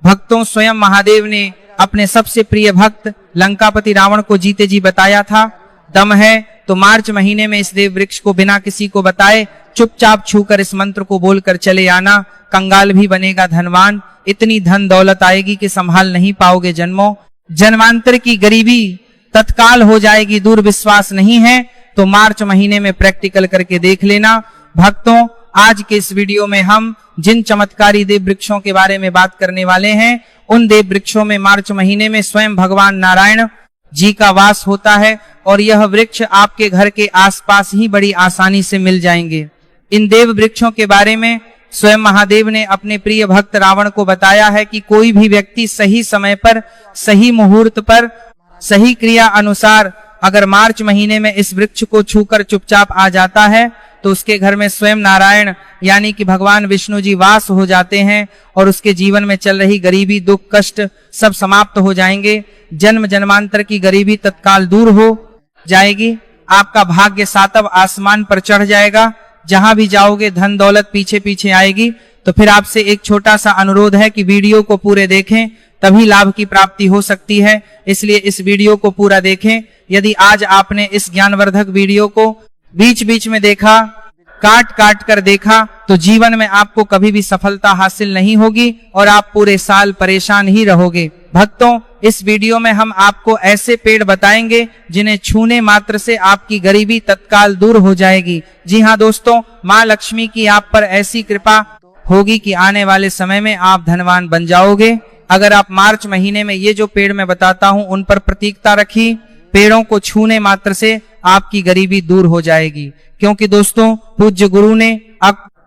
भक्तों, स्वयं महादेव ने अपने सबसे प्रिय भक्त लंकापति रावण को जीते जी बताया था, दम है तो मार्च महीने में इस देव वृक्ष को बिना किसी को बताए चुपचाप छूकर इस मंत्र को बोलकर चले आना, कंगाल भी बनेगा धनवान, इतनी धन दौलत आएगी कि संभाल नहीं पाओगे जन्मों, जन्मांतर की गरीबी तत्काल हो जाएगी दूर। विश्वास नहीं है तो मार्च महीने में प्रैक्टिकल करके देख लेना। भक्तों, आज के इस वीडियो में हम जिन चमत्कारी देव वृक्षों के बारे में बात करने वाले हैं, उन देव वृक्षों में मार्च महीने में स्वयं भगवान नारायण जी का वास होता है और यह वृक्ष आपके घर के आसपास ही बड़ी आसानी से मिल जाएंगे। इन देव वृक्षों के बारे में स्वयं महादेव ने अपने प्रिय भक्त रावण को बताया है कि कोई भी व्यक्ति सही समय पर, सही मुहूर्त पर, सही क्रिया अनुसार अगर मार्च महीने में इस वृक्ष को छूकर चुपचाप आ जाता है तो उसके घर में स्वयं नारायण यानी कि भगवान विष्णु जी वास हो जाते हैं और उसके जीवन में चल रही गरीबी, दुख, कष्ट सब समाप्त हो जाएंगे। जन्म जन्मांतर की गरीबी तत्काल दूर हो जाएगी। आपका भाग्य सातव आसमान पर चढ़ जाएगा। जहां भी जाओगे धन दौलत पीछे पीछे आएगी। तो फिर आपसे एक छोटा सा अनुरोध है कि वीडियो को पूरे देखें, तभी लाभ की प्राप्ति हो सकती है। इसलिए इस वीडियो को पूरा देखें। यदि आज आपने इस ज्ञानवर्धक वीडियो को बीच बीच में देखा, काट काट कर देखा, तो जीवन में आपको कभी भी सफलता हासिल नहीं होगी और आप पूरे साल परेशान ही रहोगे। भक्तों, इस वीडियो में हम आपको ऐसे पेड़ बताएंगे जिन्हें छूने मात्र से आपकी गरीबी तत्काल दूर हो जाएगी। जी हाँ दोस्तों, माँ लक्ष्मी की आप पर ऐसी कृपा होगी कि आने वाले समय में आप धनवान बन जाओगे। अगर आप मार्च महीने में ये जो पेड़ मैं बताता हूँ उन पर प्रतीकता रखी, पेड़ों को छूने मात्र से आपकी गरीबी दूर हो जाएगी। क्योंकि दोस्तों, पूज्य गुरु ने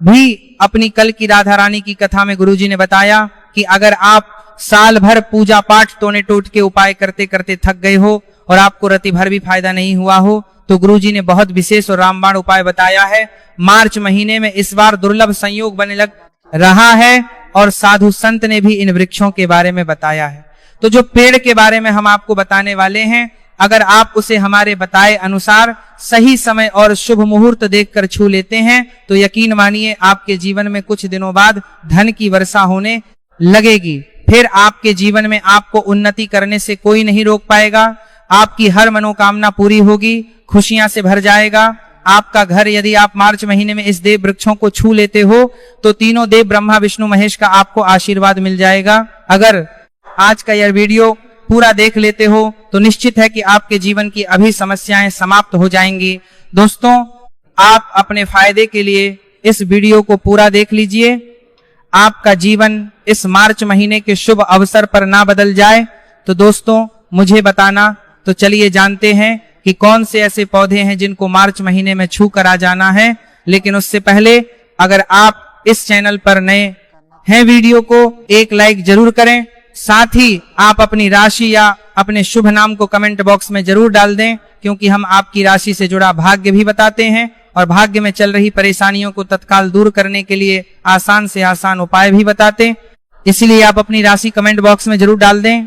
भी अपनी कल की राधा रानी की कथा में गुरुजी ने बताया कि अगर आप साल भर पूजा पाठ टोने टोट के उपाय करते करते थक गए हो और आपको रति भर भी फायदा नहीं हुआ हो, तो गुरुजी ने बहुत विशेष और रामबाण उपाय बताया है। मार्च महीने में इस बार दुर्लभ संयोग बनने लग रहा है और साधु संत ने भी इन वृक्षों के बारे में बताया है। तो जो पेड़ के बारे में हम आपको बताने वाले हैं, अगर आप उसे हमारे बताए अनुसार सही समय और शुभ मुहूर्त देखकर छू लेते हैं तो यकीन मानिए आपके जीवन में कुछ दिनों बाद धन की वर्षा होने लगेगी। फिर आपके जीवन में आपको उन्नति करने से कोई नहीं रोक पाएगा। आपकी हर मनोकामना पूरी होगी, खुशियां से भर जाएगा। आपका घर, यदि आप मार्च महीने में इस देव वृक्षों को छू लेते हो तो तीनों देव ब्रह्मा विष्णु महेश का आपको आशीर्वाद मिल जाएगा। अगर आज का यह वीडियो पूरा देख लेते हो तो निश्चित है कि आपके जीवन की अभी समस्याएं समाप्त हो जाएंगी। दोस्तों, आप अपने फायदे के लिए इस वीडियो को पूरा देख लीजिए। आपका जीवन इस मार्च महीने के शुभ अवसर पर ना बदल जाए तो दोस्तों मुझे बताना। तो चलिए जानते हैं कि कौन से ऐसे पौधे हैं जिनको मार्च महीने में छू कर आ जाना है। लेकिन उससे पहले अगर आप इस चैनल पर नए हैं, वीडियो को एक लाइक जरूर करें। साथ ही आप अपनी राशि या अपने शुभ नाम को कमेंट बॉक्स में जरूर डाल दें, क्योंकि हम आपकी राशि से जुड़ा भाग्य भी बताते हैं और भाग्य में चल रही परेशानियों को तत्काल दूर करने के लिए आसान से आसान उपाय भी बताते हैं। इसलिए आप अपनी राशि कमेंट बॉक्स में जरूर डाल दें।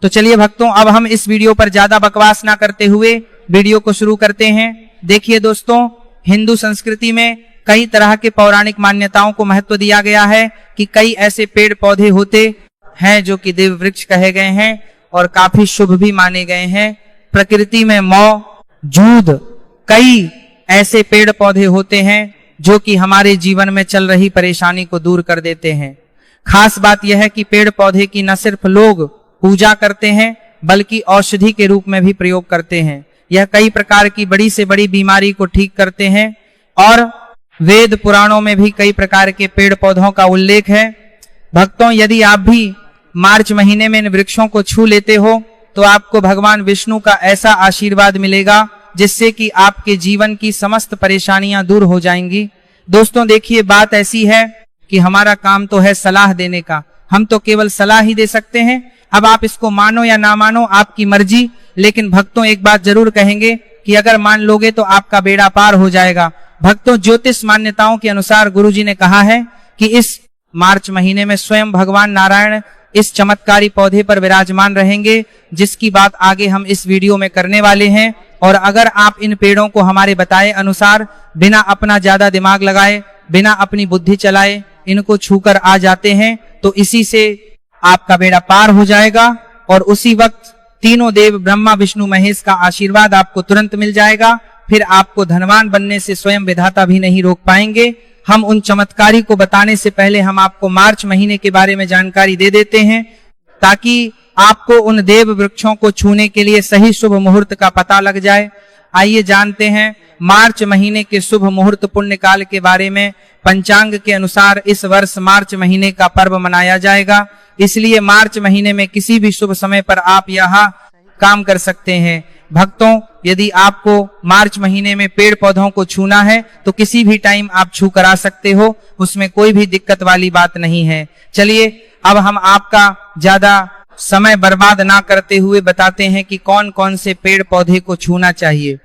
तो चलिए भक्तों, अब हम इस वीडियो पर ज्यादा बकवास ना करते हुए वीडियो को शुरू करते हैं। देखिए दोस्तों, हिंदू संस्कृति में कई तरह के पौराणिक मान्यताओं को महत्व दिया गया है कि कई ऐसे पेड़ पौधे होते हैं जो कि देव वृक्ष कहे गए हैं और काफी शुभ भी माने गए हैं। प्रकृति में मौजूद कई ऐसे पेड़ पौधे होते हैं जो कि हमारे जीवन में चल रही परेशानी को दूर कर देते हैं। खास बात यह है कि पेड़ पौधे की न सिर्फ लोग पूजा करते हैं बल्कि औषधि के रूप में भी प्रयोग करते हैं। यह कई प्रकार की बड़ी से बड़ी बीमारी को ठीक करते हैं और वेद पुराणों में भी कई प्रकार के पेड़ पौधों का उल्लेख है। भक्तों, यदि आप भी मार्च महीने में इन वृक्षों को छू लेते हो तो आपको भगवान विष्णु का ऐसा आशीर्वाद मिलेगा जिससे कि आपके जीवन की समस्त परेशानियां दूर हो जाएंगी। दोस्तों देखिए, बात ऐसी है कि हमारा काम तो है सलाह देने का, हम तो केवल सलाह ही दे सकते हैं। अब आप इसको मानो या ना मानो आपकी मर्जी, लेकिन भक्तों एक बात जरूर कहेंगे कि अगर मान लोगे तो आपका बेड़ा पार हो जाएगा। भक्तों, ज्योतिष मान्यताओं के अनुसार गुरुजी ने कहा है कि इस मार्च महीने में स्वयं भगवान नारायण इस चमत्कारी पौधे पर विराजमान रहेंगे, जिसकी बात आगे हम इस वीडियो में करने वाले हैं। और अगर आप इन पेड़ों को हमारे बताए अनुसार बिना अपना ज्यादा दिमाग लगाए, बिना अपनी बुद्धि चलाए इनको छूकर आ जाते हैं तो इसी से आपका बेड़ा पार हो जाएगा और उसी वक्त तीनों देव ब्रह्मा विष्णु महेश का आशीर्वाद आपको तुरंत मिल जाएगा। फिर आपको धनवान बनने से स्वयं विधाता भी नहीं रोक पाएंगे। हम उन चमत्कारी को बताने से पहले हम आपको मार्च महीने के बारे में जानकारी दे देते हैं, ताकि आपको उन देव वृक्षों को छूने के लिए सही शुभ मुहूर्त का पता लग जाए। आइए जानते हैं मार्च महीने के शुभ मुहूर्त पुण्य काल के बारे में। पंचांग के अनुसार इस वर्ष मार्च महीने का पर्व मनाया जाएगा, इसलिए मार्च महीने में किसी भी शुभ समय पर आप यहाँ काम कर सकते हैं। भक्तों, यदि आपको मार्च महीने में पेड़ पौधों को छूना है तो किसी भी टाइम आप छू कर आ सकते हो, उसमें कोई भी दिक्कत वाली बात नहीं है। चलिए अब हम आपका ज्यादा समय बर्बाद ना करते हुए बताते हैं कि कौन कौन से पेड़ पौधे को छूना चाहिए।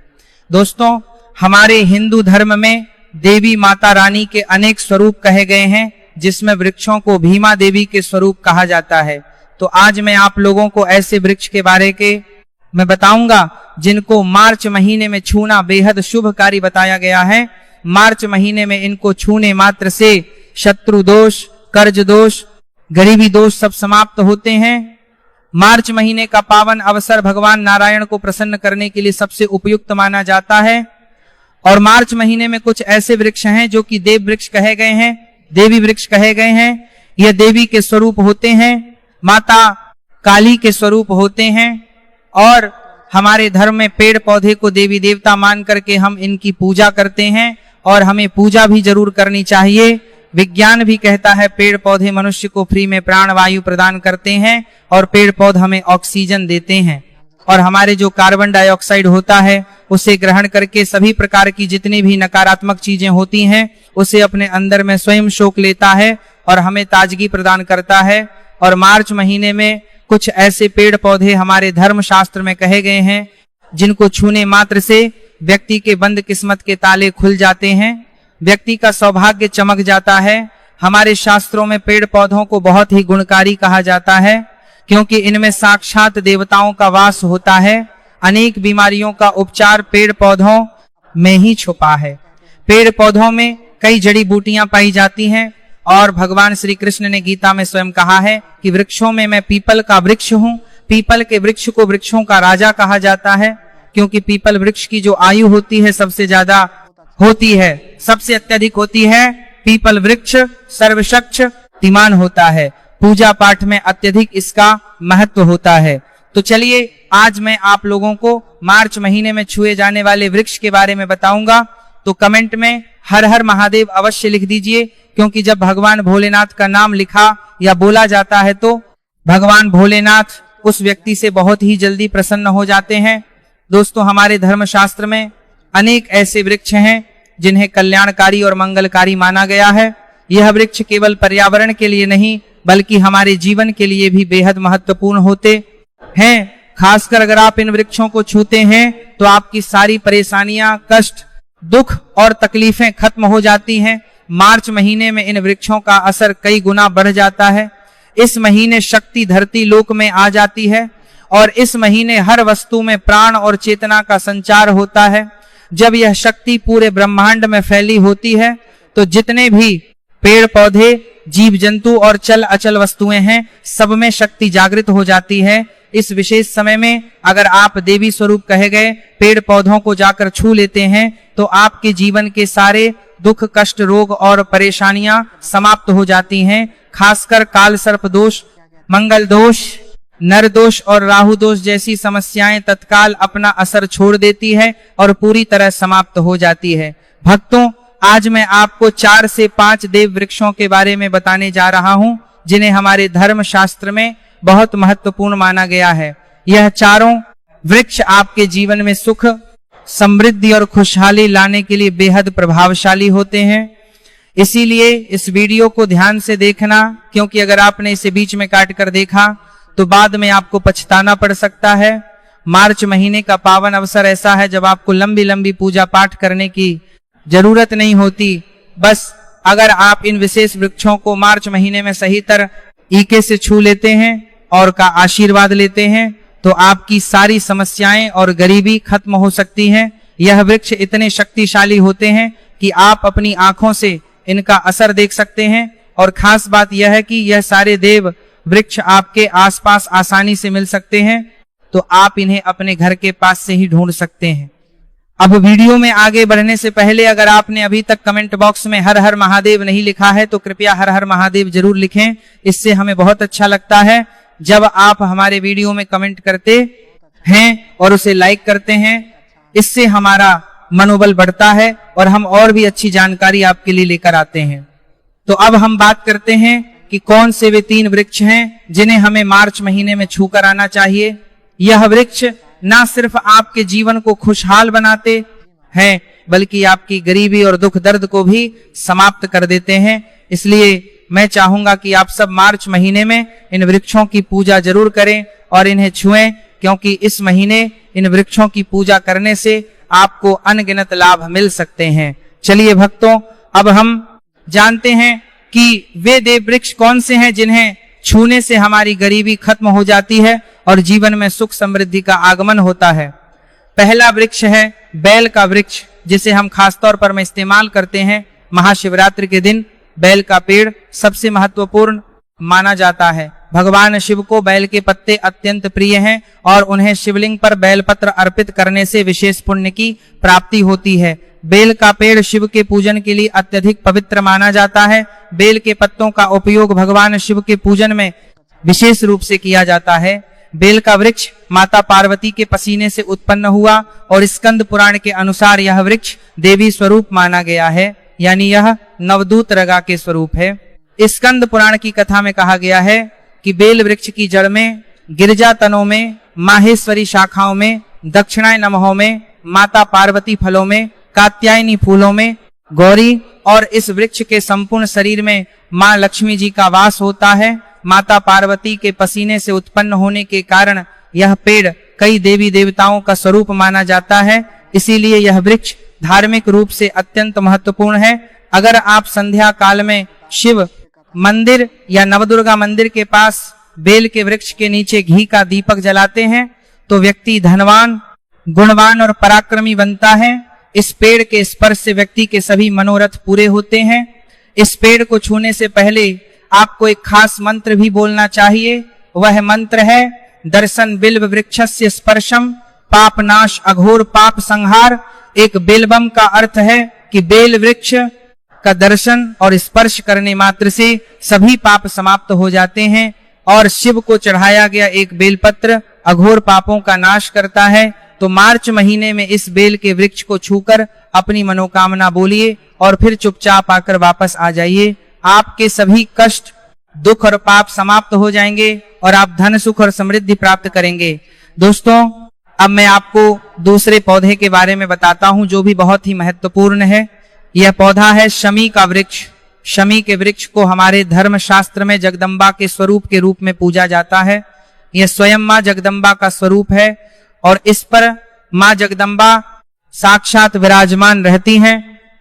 दोस्तों, हमारे हिंदू धर्म में देवी माता रानी के अनेक स्वरूप कहे गए हैं, जिसमें वृक्षों को भीमा देवी के स्वरूप कहा जाता है। तो आज मैं आप लोगों को ऐसे वृक्ष के बारे में बताऊंगा जिनको मार्च महीने में छूना बेहद शुभकारी बताया गया है। मार्च महीने में इनको छूने मात्र से शत्रु दोष, कर्ज दोष, गरीबी दोष सब समाप्त होते हैं। मार्च महीने का पावन अवसर भगवान नारायण को प्रसन्न करने के लिए सबसे उपयुक्त माना जाता है। और मार्च महीने में कुछ ऐसे वृक्ष हैं जो कि देव वृक्ष कहे गए हैं, देवी वृक्ष कहे गए हैं। यह देवी के स्वरूप होते हैं, माता काली के स्वरूप होते हैं। और हमारे धर्म में पेड़ पौधे को देवी देवता मान करके हम इनकी पूजा करते हैं और हमें पूजा भी जरूर करनी चाहिए। विज्ञान भी कहता है पेड़ पौधे मनुष्य को फ्री में प्राण वायु प्रदान करते हैं और पेड़ पौधे हमें ऑक्सीजन देते हैं, और हमारे जो कार्बन डाइऑक्साइड होता है उसे ग्रहण करके सभी प्रकार की जितनी भी नकारात्मक चीजें होती हैं उसे अपने अंदर में स्वयं सोख लेता है और हमें ताजगी प्रदान करता है। और मार्च महीने में कुछ ऐसे पेड़ पौधे हमारे धर्म शास्त्र में कहे गए हैं जिनको छूने मात्र से व्यक्ति के बंद किस्मत के ताले खुल जाते हैं, व्यक्ति का सौभाग्य चमक जाता है। हमारे शास्त्रों में पेड़ पौधों को बहुत ही गुणकारी कहा जाता है, क्योंकि इनमें साक्षात देवताओं का वास होता है। अनेक बीमारियों का उपचार पेड़ पौधों में ही छुपा है। पेड़ पौधों में कई जड़ी बूटियां पाई जाती हैं और भगवान श्री कृष्ण ने गीता में स्वयं कहा है कि वृक्षों में मैं पीपल का वृक्ष हूँ। पीपल के वृक्ष को वृक्षों का राजा कहा जाता है, क्योंकि पीपल वृक्ष की जो आयु होती है सबसे ज्यादा होती है, सबसे अत्यधिक होती है। पीपल वृक्ष सर्वशक्तिमान होता है, पूजा पाठ में अत्यधिक इसका महत्व होता है। तो चलिए आज मैं आप लोगों को मार्च महीने में छुए जाने वाले वृक्ष के बारे में बताऊंगा। तो कमेंट में हर हर महादेव अवश्य लिख दीजिए, क्योंकि जब भगवान भोलेनाथ का नाम लिखा या बोला जाता है तो भगवान भोलेनाथ उस व्यक्ति से बहुत ही जल्दी प्रसन्न हो जाते हैं। दोस्तों, हमारे धर्मशास्त्र में अनेक ऐसे वृक्ष हैं जिन्हें कल्याणकारी और मंगलकारी माना गया है। यह वृक्ष केवल पर्यावरण के लिए नहीं बल्कि हमारे जीवन के लिए भी बेहद महत्वपूर्ण होते हैं। खासकर अगर आप इन वृक्षों को छूते हैं तो आपकी सारी परेशानियां, कष्ट, दुख और तकलीफें खत्म हो जाती हैं। मार्च महीने में इन वृक्षों का असर कई गुना बढ़ जाता है। इस महीने शक्ति धरती लोक में आ जाती है और इस महीने हर वस्तु में प्राण और चेतना का संचार होता है। जब यह शक्ति पूरे ब्रह्मांड में फैली होती है तो जितने भी पेड़ पौधे, जीव जंतु और चल अचल वस्तुएं हैं, सब में शक्ति जागृत हो जाती है। इस विशेष समय में अगर आप देवी स्वरूप कहे गए पेड़ पौधों को जाकर छू लेते हैं तो आपके जीवन के सारे दुख, कष्ट, रोग और परेशानियां समाप्त हो जाती हैं। खासकर काल सर्प दोष, मंगल दोष, नर दोष और राहु दोष जैसी समस्याएं तत्काल अपना असर छोड़ देती है और पूरी तरह समाप्त हो जाती है। भक्तों, आज मैं आपको 4 से 5 देव वृक्षों के बारे में बताने जा रहा हूं जिन्हें हमारे धर्म शास्त्र में बहुत महत्वपूर्ण माना गया है। यह चारों वृक्ष आपके जीवन में सुख, समृद्धि और खुशहाली लाने के लिए बेहद प्रभावशाली होते हैं। इसीलिए इस वीडियो को ध्यान से देखना, क्योंकि अगर आपने इसे बीच में काट कर देखा तो बाद में आपको पछताना पड़ सकता है। मार्च महीने का पावन अवसर ऐसा है जब आपको लंबी लंबी पूजा पाठ करने की जरूरत नहीं होती। बस अगर आप इन विशेष वृक्षों को मार्च महीने में सही तरीके से छू लेते हैं और का आशीर्वाद लेते हैं तो आपकी सारी समस्याएं और गरीबी खत्म हो सकती हैं। यह वृक्ष इतने शक्तिशाली होते हैं कि आप अपनी आंखों से इनका असर देख सकते हैं। और खास बात यह है कि यह सारे देव वृक्ष आपके आसपास आसानी से मिल सकते हैं, तो आप इन्हें अपने घर के पास से ही ढूंढ सकते हैं। अब वीडियो में आगे बढ़ने से पहले अगर आपने अभी तक कमेंट बॉक्स में हर हर महादेव नहीं लिखा है तो कृपया हर हर महादेव जरूर लिखें। इससे हमें बहुत अच्छा लगता है जब आप हमारे वीडियो में कमेंट करते हैं और उसे लाइक करते हैं। इससे हमारा मनोबल बढ़ता है और हम और भी अच्छी जानकारी आपके लिए लेकर आते हैं। तो अब हम बात करते हैं कि कौन से वे 3 वृक्ष हैं जिन्हें हमें मार्च महीने में छूकर आना चाहिए। यह वृक्ष ना सिर्फ आपके जीवन को खुशहाल बनाते हैं बल्कि आपकी गरीबी और दुख दर्द को भी समाप्त कर देते हैं। इसलिए मैं चाहूंगा कि आप सब मार्च महीने में इन वृक्षों की पूजा जरूर करें और इन्हें छुएं, क्योंकि इस महीने इन वृक्षों की पूजा करने से आपको अनगिनत लाभ मिल सकते हैं। चलिए भक्तों, अब हम जानते हैं कि वे देव वृक्ष कौन से हैं जिन्हें छूने से हमारी गरीबी खत्म हो जाती है और जीवन में सुख समृद्धि का आगमन होता है। पहला वृक्ष है बेल का वृक्ष, जिसे हम खासतौर पर में इस्तेमाल करते हैं महाशिवरात्रि के दिन। बेल का पेड़ सबसे महत्वपूर्ण माना जाता है। भगवान शिव को बेल के पत्ते अत्यंत प्रिय हैं और उन्हें शिवलिंग पर बेलपत्र अर्पित करने से विशेष पुण्य की प्राप्ति होती है। बेल का पेड़ शिव के पूजन के लिए अत्यधिक पवित्र माना जाता है। बेल के पत्तों का उपयोग भगवान शिव के पूजन में विशेष रूप से किया जाता है। बेल का वृक्ष माता पार्वती के पसीने से उत्पन्न हुआ और स्कंद पुराण के अनुसार यह वृक्ष देवी स्वरूप माना गया है, यानी यह नवदूत रगा के स्वरूप है। स्कंद पुराण की कथा में कहा गया है कि बेल वृक्ष की जड़ में, गिरजा तनों में, माहेश्वरी शाखाओं में, दक्षिणाय नमहों में, माता पार्वती फलों में, कात्यायनी फूलों में, गौरी और इस वृक्ष के संपूर्ण शरीर में मां लक्ष्मी जी का वास होता है। माता पार्वती के पसीने से उत्पन्न होने के कारण यह पेड़ कई देवी देवताओं का स्वरूप माना जाता है। इसीलिए यह वृक्ष धार्मिक रूप से अत्यंत महत्वपूर्ण है। अगर आप संध्या काल में शिव मंदिर या नवदुर्गा मंदिर के पास बेल के वृक्ष के नीचे घी का दीपक जलाते हैं तो व्यक्ति धनवान, गुणवान और पराक्रमी बनता है। इस पेड़ के स्पर्श से व्यक्ति के सभी मनोरथ पूरे होते हैं। इस पेड़ को छूने से पहले आपको एक खास मंत्र भी बोलना चाहिए। वह मंत्र है दर्शन बिल्व वृक्षस्य स्पर्शम पाप नाश अघोर पाप संहार। एक बिल्वम का अर्थ है कि बेल वृक्ष का दर्शन और स्पर्श करने मात्र से सभी पाप समाप्त हो जाते हैं और शिव को चढ़ाया गया एक बेलपत्र अघोर पापों का नाश करता है। तो मार्च महीने में इस बेल के वृक्ष को छूकर अपनी मनोकामना बोलिए और फिर चुपचाप आकर वापस आ जाइए। आपके सभी कष्ट, दुख और पाप समाप्त हो जाएंगे और आप धन, सुख और समृद्धि प्राप्त करेंगे। दोस्तों, अब मैं आपको दूसरे पौधे के बारे में बताता हूं जो भी बहुत ही महत्वपूर्ण है। यह पौधा है शमी का वृक्ष। शमी के वृक्ष को हमारे धर्म शास्त्र में जगदम्बा के स्वरूप के रूप में पूजा जाता है। यह स्वयं मां जगदम्बा का स्वरूप है और इस पर मां जगदम्बा साक्षात विराजमान रहती हैं।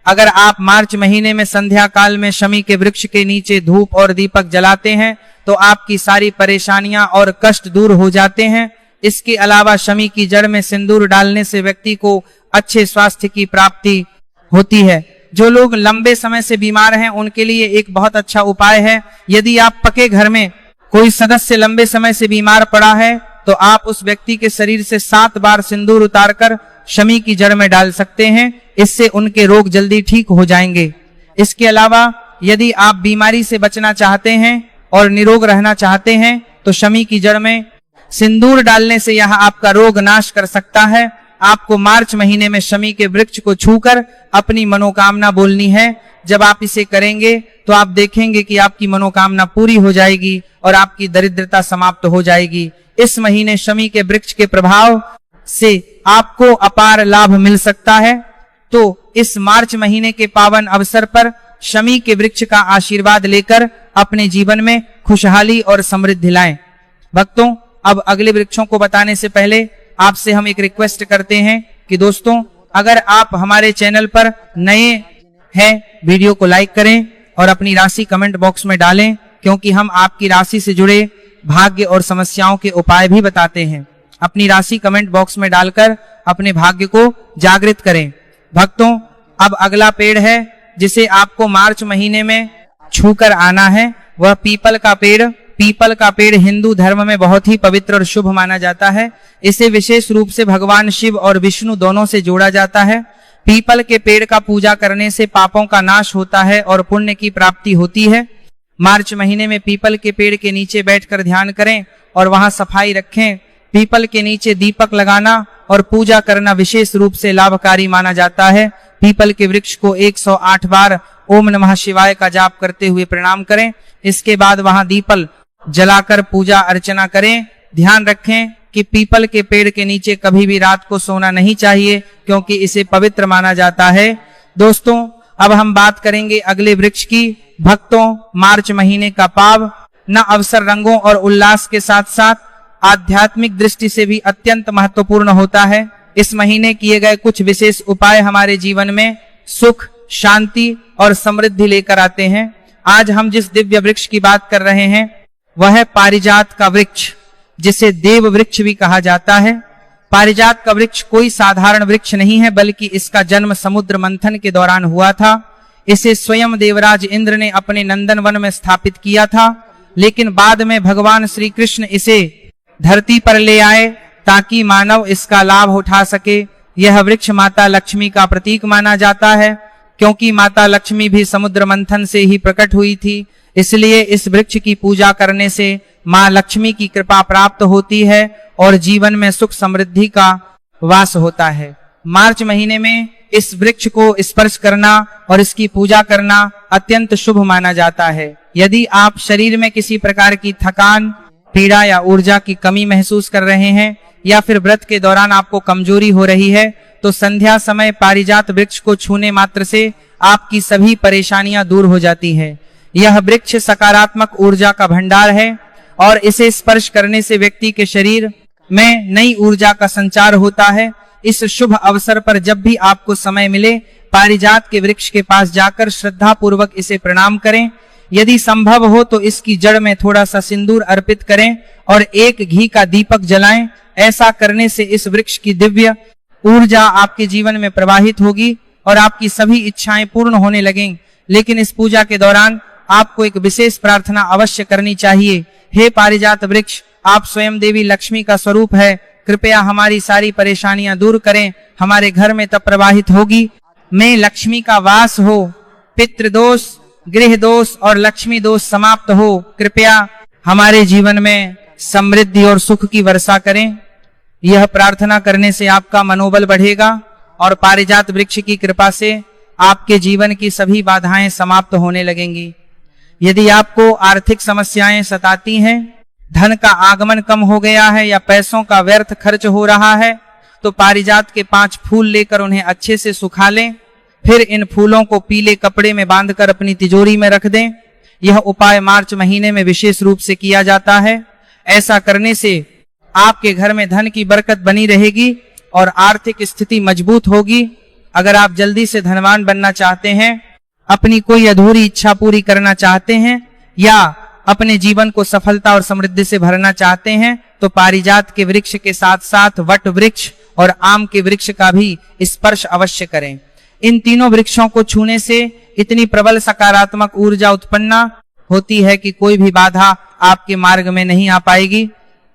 अगर आप मार्च महीने में संध्या काल में शमी के वृक्ष के नीचे धूप और दीपक जलाते हैं तो आपकी सारी परेशानियां और कष्ट दूर हो जाते हैं। इसके अलावा शमी की जड़ में सिंदूर डालने से व्यक्ति को अच्छे स्वास्थ्य की प्राप्ति होती है। जो लोग लंबे समय से बीमार हैं उनके लिए एक बहुत अच्छा उपाय है। यदि आप पके घर में कोई सदस्य लंबे समय से बीमार पड़ा है तो आप उस व्यक्ति के शरीर से 7 बार सिंदूर उतारकर शमी की जड़ में डाल सकते हैं। इससे उनके रोग जल्दी ठीक हो जाएंगे। इसके अलावा यदि आप बीमारी से बचना चाहते हैं और निरोग रहना चाहते हैं तो शमी की जड़ में सिंदूर डालने से यह आपका रोग नाश कर सकता है। आपको मार्च महीने में शमी के वृक्ष को छूकर अपनी मनोकामना बोलनी है। जब आप इसे करेंगे तो आप देखेंगे कि आपकी मनोकामना पूरी हो जाएगी और आपकी दरिद्रता समाप्त हो जाएगी। इस महीने शमी के वृक्ष के प्रभाव से आपको अपार लाभ मिल सकता है। तो इस मार्च महीने के पावन अवसर पर शमी के वृक्ष का आशीर्वाद लेकर अपने जीवन में खुशहाली और समृद्धि लाएं। भक्तों, अब अगले वृक्षों को बताने से पहले आपसे हम एक रिक्वेस्ट करते हैं कि दोस्तों, अगर आप हमारे चैनल पर नए हैं, वीडियो को लाइक करें और अपनी राशि कमेंट बॉक्स में डालें, क्योंकि हम आपकी राशि से जुड़े भाग्य और समस्याओं के उपाय भी बताते हैं। अपनी राशि कमेंट बॉक्स में डालकर अपने भाग्य को जागृत करें। भक्तों, अब अगला पेड़ है जिसे आपको मार्च महीने में छूकर आना है। वह पीपल का पेड़ पीपल का पेड़ हिंदू धर्म में बहुत ही पवित्र और शुभ माना जाता है। इसे विशेष रूप से भगवान शिव और विष्णु दोनों से जोड़ा जाता है। पीपल के पेड़ का पूजा करने से पापों का नाश होता है और पुण्य की प्राप्ति होती है। मार्च महीने में पीपल के पेड़ के नीचे बैठकर ध्यान करें और वहां सफाई रखें। पीपल के नीचे दीपक लगाना और पूजा करना विशेष रूप से लाभकारी माना जाता है। पीपल के वृक्ष को 108 बार ओम नमः शिवाय का जाप करते हुए प्रणाम करें। इसके बाद वहां दीपल जलाकर पूजा अर्चना करें। ध्यान रखें कि पीपल के पेड़ के नीचे कभी भी रात को सोना नहीं चाहिए, क्योंकि इसे पवित्र माना जाता है। दोस्तों, अब हम बात करेंगे अगले वृक्ष की। भक्तों, मार्च महीने का पाव न अवसर रंगों और उल्लास के साथ साथ आध्यात्मिक दृष्टि से भी अत्यंत महत्वपूर्ण होता है। इस महीने किए गए कुछ विशेष उपाय हमारे जीवन में सुख, शांति और समृद्धि लेकर आते हैं। आज हम जिस दिव्य वृक्ष की बात कर रहे हैं वह है पारिजात का वृक्ष, जिसे देव वृक्ष भी कहा जाता है। पारिजात का वृक्ष कोई साधारण वृक्ष नहीं है, बल्कि इसका जन्म समुद्र मंथन के दौरान हुआ था। इसे स्वयं देवराज इंद्र ने अपने नंदन वन में स्थापित किया था, लेकिन बाद में भगवान श्री कृष्ण इसे धरती पर ले आए ताकि मानव इसका लाभ उठा सके। यह वृक्ष माता लक्ष्मी का प्रतीक माना जाता है, क्योंकि माता लक्ष्मी भी समुद्र मंथन से ही प्रकट हुई थी। इसलिए इस वृक्ष की पूजा करने से मां लक्ष्मी की कृपा प्राप्त होती है और जीवन में सुख समृद्धि का वास होता है। मार्च महीने में इस वृक्ष को स्पर्श करना और इसकी पूजा करना अत्यंत शुभ माना जाता है। यदि आप शरीर में किसी प्रकार की थकान, पीड़ा या ऊर्जा की कमी महसूस कर रहे हैं, या फिर व्रत के दौरान आपको कमजोरी हो रही है, तो संध्या समय पारिजात वृक्ष को छूने मात्र से आपकी सभी परेशानियां दूर हो जाती है। यह वृक्ष सकारात्मक ऊर्जा का भंडार है और इसे स्पर्श करने से व्यक्ति के शरीर में नई ऊर्जा का संचार होता है। इस शुभ अवसर पर जब भी आपको समय मिले, पारिजात के वृक्ष के पास जाकर श्रद्धा पूर्वक इसे प्रणाम करें। यदि संभव हो तो इसकी जड़ में थोड़ा सा सिंदूर अर्पित करें और एक घी का दीपक जलाएं। ऐसा करने से इस वृक्ष की दिव्य ऊर्जा आपके जीवन में प्रवाहित होगी और आपकी सभी इच्छाएं पूर्ण होने लगेंगी। लेकिन इस पूजा के दौरान आपको एक विशेष प्रार्थना अवश्य करनी चाहिए। हे पारिजात वृक्ष, आप स्वयं देवी लक्ष्मी का स्वरूप है, कृपया हमारी सारी परेशानियां दूर करें। हमारे घर में तब प्रवाहित होगी में लक्ष्मी का वास हो, पितृदोष, गृह दोष और लक्ष्मी दोष समाप्त हो। कृपया हमारे जीवन में समृद्धि और सुख की वर्षा करें। यह प्रार्थना करने से आपका मनोबल बढ़ेगा और पारिजात वृक्ष की कृपा से आपके जीवन की सभी बाधाएं समाप्त होने लगेंगी। यदि आपको आर्थिक समस्याएं सताती हैं, धन का आगमन कम हो गया है या पैसों का व्यर्थ खर्च हो रहा है, तो पारिजात के 5 फूल लेकर उन्हें अच्छे से सुखा लें। फिर इन फूलों को पीले कपड़े में बांधकर अपनी तिजोरी में रख दें। यह उपाय मार्च महीने में विशेष रूप से किया जाता है। ऐसा करने से आपके घर में धन की बरकत बनी रहेगी और आर्थिक स्थिति मजबूत होगी। अगर आप जल्दी से धनवान बनना चाहते हैं, अपनी कोई अधूरी इच्छा पूरी करना चाहते हैं या अपने जीवन को सफलता और समृद्धि से भरना चाहते हैं, तो पारिजात के वृक्ष के साथ साथ वट वृक्ष और आम के वृक्ष का भी स्पर्श अवश्य करें। इन तीनों वृक्षों को छूने से इतनी प्रबल सकारात्मक ऊर्जा उत्पन्न होती है कि कोई भी बाधा आपके मार्ग में नहीं आ पाएगी।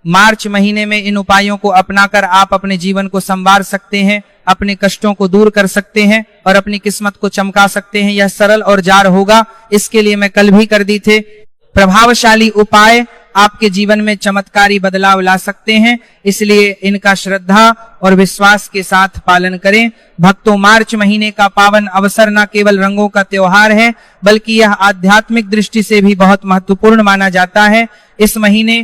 मार्च महीने में इन उपायों को अपनाकर आप अपने जीवन को संवार सकते हैं, अपने कष्टों को दूर कर सकते हैं और अपनी किस्मत को चमका सकते हैं। यह सरल और जार होगा, इसके लिए मैं कल भी कर दी थे। प्रभावशाली उपाय आपके जीवन में चमत्कारी बदलाव ला सकते हैं, इसलिए इनका श्रद्धा और विश्वास के साथ पालन करें। भक्तों, मार्च महीने का पावन अवसर न केवल रंगों का त्योहार है, बल्कि यह आध्यात्मिक दृष्टि से भी बहुत महत्वपूर्ण माना जाता है। इस महीने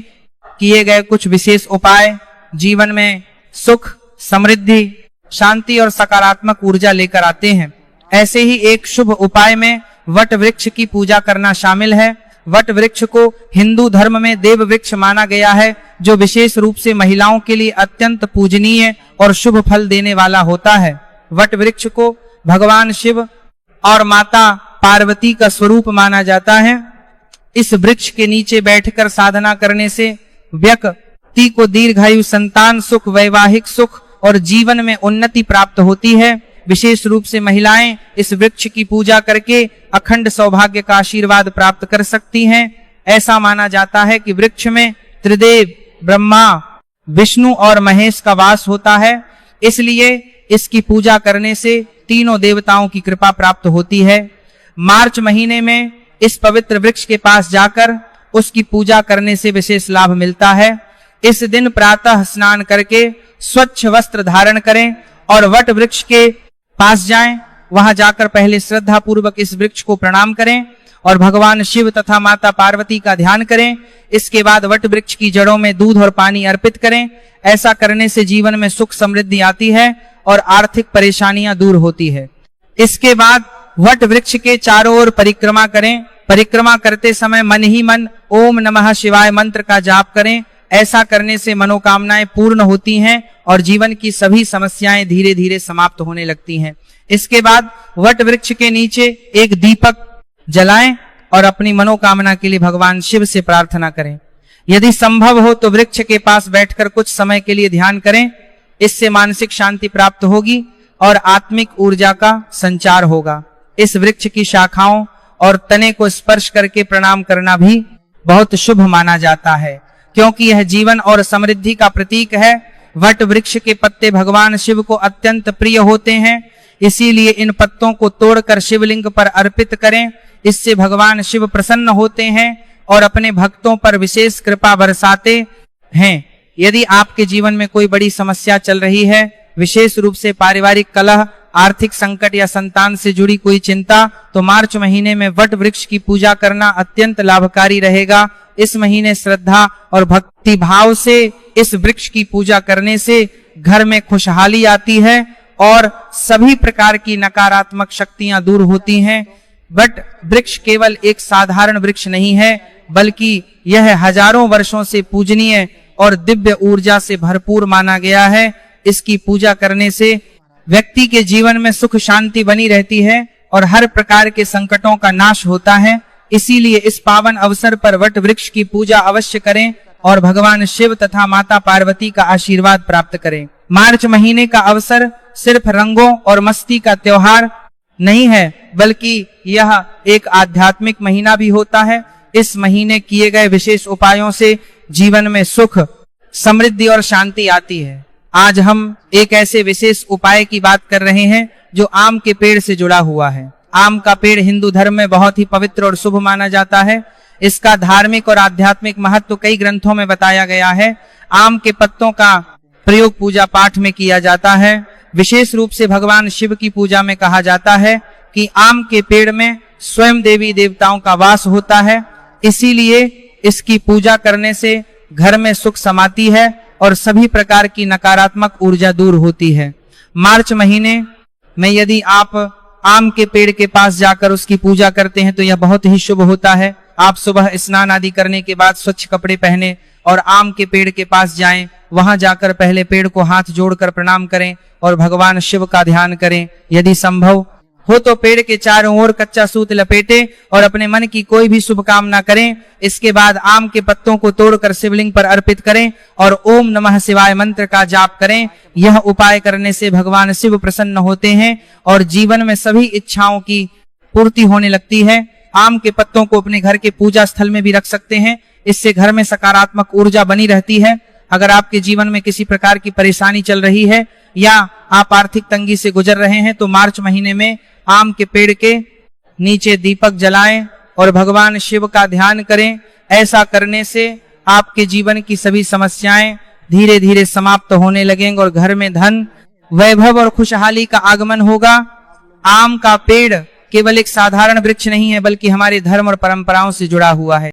किए गए कुछ विशेष उपाय जीवन में सुख, समृद्धि, शांति और सकारात्मक ऊर्जा लेकर आते हैं। ऐसे ही एक शुभ उपाय में वट वृक्ष की पूजा करना शामिल है। वट वृक्ष को हिंदू धर्म में देव वृक्ष माना गया है, जो विशेष रूप से महिलाओं के लिए अत्यंत पूजनीय और शुभ फल देने वाला होता है। वट वृक्ष को भगवान शिव और माता पार्वती का स्वरूप माना जाता है। इस वृक्ष के नीचे बैठकर साधना करने से व्यक्ति को दीर्घायु, संतान सुख, वैवाहिक सुख और जीवन में उन्नति प्राप्त होती है। विशेष रूप से महिलाएं इस वृक्ष की पूजा करके अखंड सौभाग्य का आशीर्वाद प्राप्त कर सकती हैं। ऐसा माना जाता है कि वृक्ष में त्रिदेव ब्रह्मा, विष्णु और महेश का वास होता है, इसलिए इसकी पूजा करने से तीनों देवताओं की कृपा प्राप्त होती है। मार्च महीने में इस पवित्र वृक्ष के पास जाकर उसकी पूजा करने से विशेष लाभ मिलता है। इस दिन प्रातः स्नान करके स्वच्छ वस्त्र धारण करें और वट वृक्ष के पास जाएं। वहां जाकर पहले श्रद्धा पूर्वक इस वृक्ष को प्रणाम करें और भगवान शिव तथा माता पार्वती का ध्यान करें। इसके बाद वट वृक्ष की जड़ों में दूध और पानी अर्पित करें। ऐसा करने से जीवन में सुख समृद्धि आती है और आर्थिक परेशानियां दूर होती है। इसके बाद वट वृक्ष के चारों ओर परिक्रमा करें। परिक्रमा करते समय मन ही मन ओम नमः शिवाय मंत्र का जाप करें। ऐसा करने से मनोकामनाएं पूर्ण होती हैं और जीवन की सभी समस्याएं धीरे धीरे समाप्त होने लगती हैं। इसके बाद वट वृक्ष के नीचे एक दीपक जलाएं और अपनी मनोकामना के लिए भगवान शिव से प्रार्थना करें। यदि संभव हो तो वृक्ष के पास बैठकर कुछ समय के लिए ध्यान करें। इससे मानसिक शांति प्राप्त होगी और आत्मिक ऊर्जा का संचार होगा। इस वृक्ष की शाखाओं और तने को स्पर्श करके प्रणाम करना भी बहुत शुभ माना जाता है, क्योंकि यह जीवन और समृद्धि का प्रतीक है। वट वृक्ष के पत्ते भगवान शिव को अत्यंत प्रिय होते हैं, इसीलिए इन पत्तों को तोड़कर शिवलिंग पर अर्पित करें। इससे भगवान शिव प्रसन्न होते हैं और अपने भक्तों पर विशेष कृपा बरसाते हैं। यदि आपके जीवन में कोई बड़ी समस्या चल रही है, विशेष रूप से पारिवारिक कलह, आर्थिक संकट या संतान से जुड़ी कोई चिंता, तो मार्च महीने में वट वृक्ष की पूजा करना अत्यंत लाभकारी रहेगा। इस महीने श्रद्धा और भक्ति भाव से इस वृक्ष की पूजा करने से घर में खुशहाली आती है और सभी प्रकार की नकारात्मक शक्तियां दूर होती हैं। वट वृक्ष केवल एक साधारण वृक्ष नहीं है, बल्कि यह हजारों वर्षों से पूजनीय और दिव्य ऊर्जा से भरपूर माना गया है। इसकी पूजा करने से व्यक्ति के जीवन में सुख शांति बनी रहती है और हर प्रकार के संकटों का नाश होता है। इसीलिए इस पावन अवसर पर वट वृक्ष की पूजा अवश्य करें और भगवान शिव तथा माता पार्वती का आशीर्वाद प्राप्त करें। मार्च महीने का अवसर सिर्फ रंगों और मस्ती का त्योहार नहीं है, बल्कि यह एक आध्यात्मिक महीना भी होता है। इस महीने किए गए विशेष उपायों से जीवन में सुख, समृद्धि और शांति आती है। आज हम एक ऐसे विशेष उपाय की बात कर रहे हैं जो आम के पेड़ से जुड़ा हुआ है। आम का पेड़ हिंदू धर्म में बहुत ही पवित्र और शुभ माना जाता है। इसका धार्मिक और आध्यात्मिक महत्व कई ग्रंथों में बताया गया है। आम के पत्तों का प्रयोग पूजा पाठ में किया जाता है। विशेष रूप से भगवान शिव की पूजा में कहा जाता है कि आम के पेड़ में स्वयं देवी देवताओं का वास होता है, इसीलिए इसकी पूजा करने से घर में सुख समाती है और सभी प्रकार की नकारात्मक ऊर्जा दूर होती है। मार्च महीने में यदि आप आम के पेड़ के पास जाकर उसकी पूजा करते हैं तो यह बहुत ही शुभ होता है। आप सुबह स्नान आदि करने के बाद स्वच्छ कपड़े पहने और आम के पेड़ के पास जाएं। वहां जाकर पहले पेड़ को हाथ जोड़कर प्रणाम करें और भगवान शिव का ध्यान करें। यदि संभव हो तो पेड़ के चारों ओर कच्चा सूत लपेटे और अपने मन की कोई भी शुभ कामना करें। इसके बाद आम के पत्तों को तोड़कर शिवलिंग पर अर्पित करें और ओम नमः शिवाय मंत्र का जाप करें। यह उपाय करने से भगवान शिव प्रसन्न होते हैं और जीवन में सभी इच्छाओं की पूर्ति होने लगती है। आम के पत्तों को अपने घर के पूजा स्थल में भी रख सकते हैं, इससे घर में सकारात्मक ऊर्जा बनी रहती है। अगर आपके जीवन में किसी प्रकार की परेशानी चल रही है या आप आर्थिक तंगी से गुजर रहे हैं तो मार्च महीने में आम के पेड़ के नीचे दीपक जलाएं और भगवान शिव का ध्यान करें। ऐसा करने से आपके जीवन की सभी समस्याएं धीरे धीरे समाप्त होने लगेंगे और घर में धन, वैभव और खुशहाली का आगमन होगा। आम का पेड़ केवल एक साधारण वृक्ष नहीं है, बल्कि हमारे धर्म और परंपराओं से जुड़ा हुआ है।